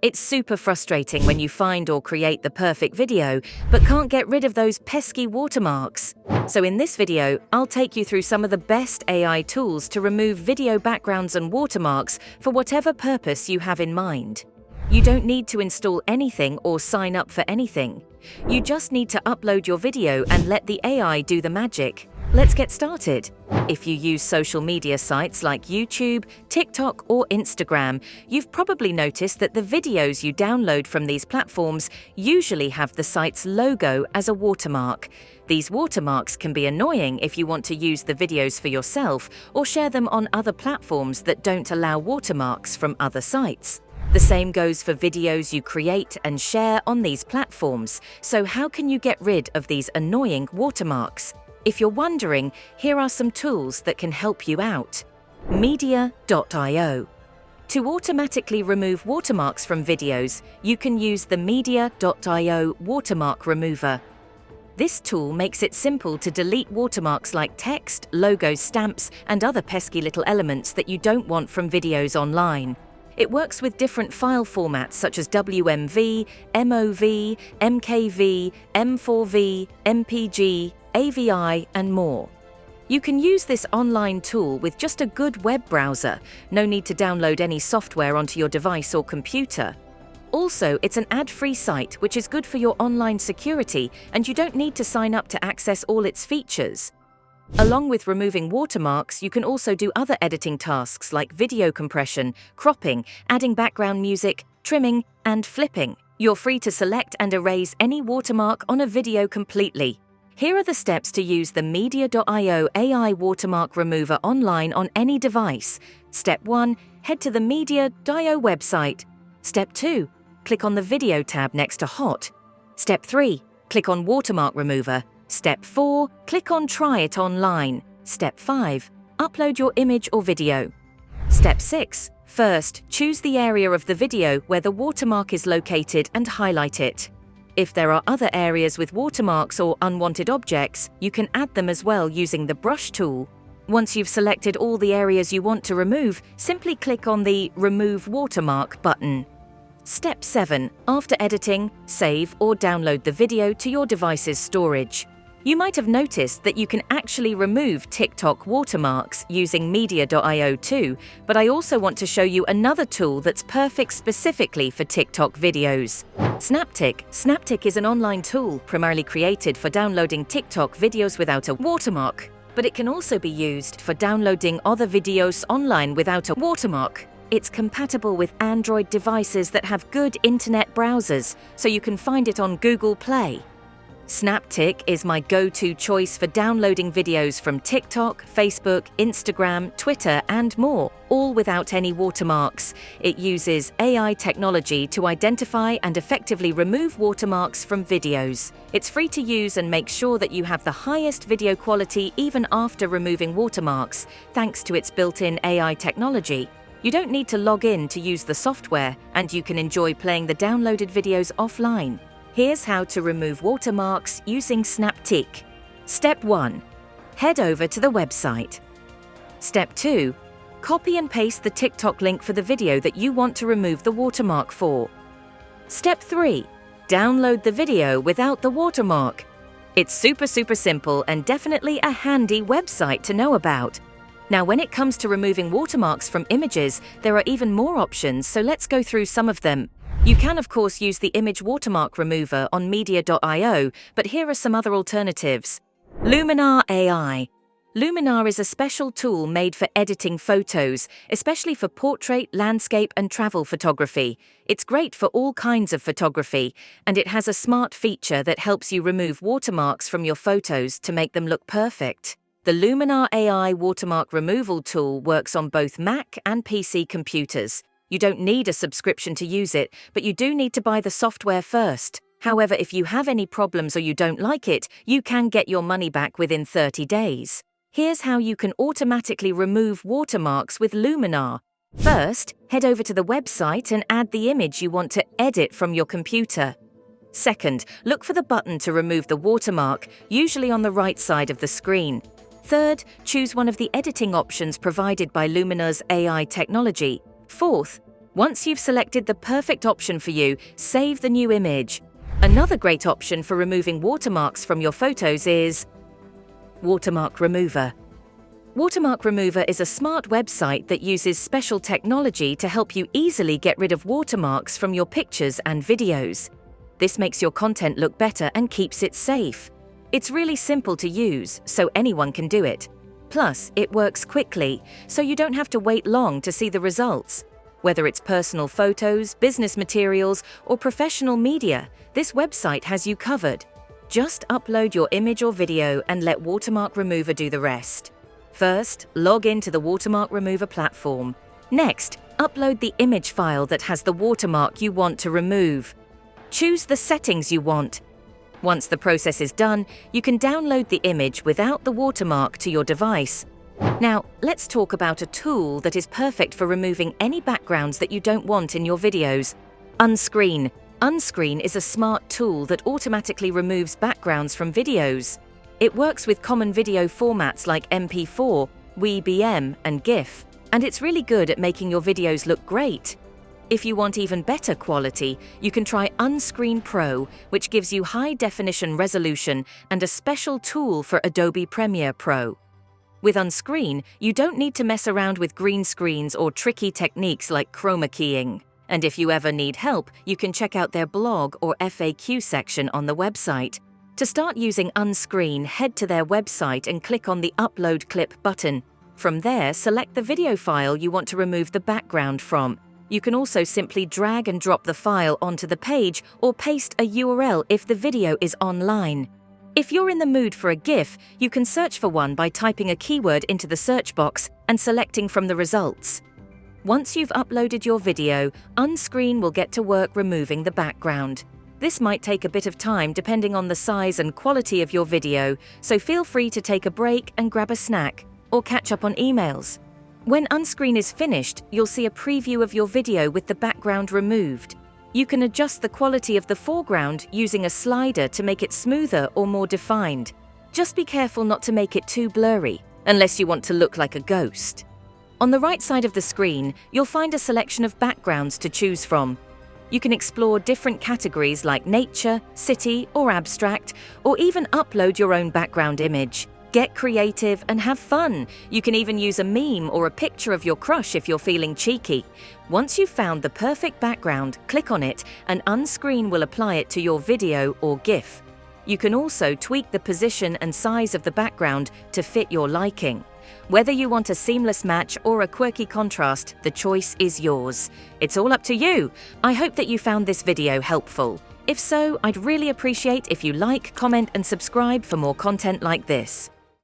It's super frustrating when you find or create the perfect video, but can't get rid of those pesky watermarks. So in this video, I'll take you through some of the best AI tools to remove video backgrounds and watermarks for whatever purpose you have in mind. You don't need to install anything or sign up for anything. You just need to upload your video and let the AI do the magic. Let's get started. If you use social media sites like YouTube, TikTok, or Instagram, you've probably noticed that the videos you download from these platforms usually have the site's logo as a watermark. These watermarks can be annoying if you want to use the videos for yourself or share them on other platforms that don't allow watermarks from other sites. The same goes for videos you create and share on these platforms. So how can you get rid of these annoying watermarks? If you're wondering, here are some tools that can help you out. Media.io. To automatically remove watermarks from videos, you can use the Media.io watermark remover. This tool makes it simple to delete watermarks like text, logos, stamps, and other pesky little elements that you don't want from videos online. It works with different file formats such as WMV, MOV, MKV, M4V, MPG, AVI, and more. You can use this online tool with just a good web browser. No need to download any software onto your device or computer. Also, it's an ad-free site, which is good for your online security, and you don't need to sign up to access all its features. Along with removing watermarks, you can also do other editing tasks like video compression, cropping, adding background music, trimming, and flipping. You're free to select and erase any watermark on a video completely. Here are the steps to use the Media.io AI watermark remover online on any device. Step 1. Head to the Media.io website. Step 2. Click on the Video tab next to Hot. Step 3. Click on Watermark Remover. Step 4. Click on Try it online. Step 5. Upload your image or video. Step 6. First, choose the area of the video where the watermark is located and highlight it. If there are other areas with watermarks or unwanted objects, you can add them as well using the brush tool. Once you've selected all the areas you want to remove, simply click on the Remove Watermark button. Step 7. After editing, save or download the video to your device's storage. You might have noticed that you can actually remove TikTok watermarks using Media.io too, but I also want to show you another tool that's perfect specifically for TikTok videos. Snaptic. Snaptic is an online tool primarily created for downloading TikTok videos without a watermark, but it can also be used for downloading other videos online without a watermark. It's compatible with Android devices that have good internet browsers, so you can find it on Google Play. Snaptic is my go-to choice for downloading videos from TikTok, Facebook, Instagram, Twitter, and more, all without any watermarks. It uses AI technology to identify and effectively remove watermarks from videos. It's free to use and makes sure that you have the highest video quality even after removing watermarks, thanks to its built-in AI technology. You don't need to log in to use the software, and you can enjoy playing the downloaded videos offline. Here's how to remove watermarks using Snaptic. Step 1. Head over to the website. Step 2. Copy and paste the TikTok link for the video that you want to remove the watermark for. Step 3. Download the video without the watermark. It's super simple and definitely a handy website to know about. Now, when it comes to removing watermarks from images, there are even more options, so let's go through some of them. You can, of course, use the image watermark remover on Media.io, but here are some other alternatives. Luminar AI. Luminar is a special tool made for editing photos, especially for portrait, landscape, and travel photography. It's great for all kinds of photography, and it has a smart feature that helps you remove watermarks from your photos to make them look perfect. The Luminar AI watermark removal tool works on both Mac and PC computers. You don't need a subscription to use it, but you do need to buy the software first. However, if you have any problems or you don't like it, you can get your money back within 30 days. Here's how you can automatically remove watermarks with Luminar. First, head over to the website and add the image you want to edit from your computer. Second, look for the button to remove the watermark, usually on the right side of the screen. Third, choose one of the editing options provided by Luminar's AI technology. Fourth, Once you've selected the perfect option for you, save the new image. Another great option for removing watermarks from your photos is Watermark Remover. Watermark Remover is a smart website that uses special technology to help you easily get rid of watermarks from your pictures and videos. This makes your content look better and keeps it safe. It's really simple to use, so anyone can do it. Plus, it works quickly, so you don't have to wait long to see the results. Whether it's personal photos, business materials, or professional media, this website has you covered. Just upload your image or video and let Watermark Remover do the rest. First, log into the Watermark Remover platform. Next, upload the image file that has the watermark you want to remove. Choose the settings you want. Once the process is done, you can download the image without the watermark to your device. Now, let's talk about a tool that is perfect for removing any backgrounds that you don't want in your videos. Unscreen. Unscreen is a smart tool that automatically removes backgrounds from videos. It works with common video formats like MP4, WebM, and GIF, and it's really good at making your videos look great. If you want even better quality, you can try Unscreen Pro, which gives you high-definition resolution and a special tool for Adobe Premiere Pro. With Unscreen, you don't need to mess around with green screens or tricky techniques like chroma keying. And if you ever need help, you can check out their blog or FAQ section on the website. To start using Unscreen, head to their website and click on the Upload Clip button. From there, select the video file you want to remove the background from. You can also simply drag and drop the file onto the page or paste a URL if the video is online. If you're in the mood for a GIF, you can search for one by typing a keyword into the search box and selecting from the results. Once you've uploaded your video, Unscreen will get to work removing the background. This might take a bit of time depending on the size and quality of your video, so feel free to take a break and grab a snack, or catch up on emails. When Unscreen is finished, you'll see a preview of your video with the background removed. You can adjust the quality of the foreground using a slider to make it smoother or more defined. Just be careful not to make it too blurry, unless you want to look like a ghost. On the right side of the screen, you'll find a selection of backgrounds to choose from. You can explore different categories like nature, city, or abstract, or even upload your own background image. Get creative and have fun. You can even use a meme or a picture of your crush if you're feeling cheeky. Once you've found the perfect background, click on it and Unscreen will apply it to your video or GIF. You can also tweak the position and size of the background to fit your liking. Whether you want a seamless match or a quirky contrast, the choice is yours. It's all up to you. I hope that you found this video helpful. If so, I'd really appreciate if you like, comment, and subscribe for more content like this.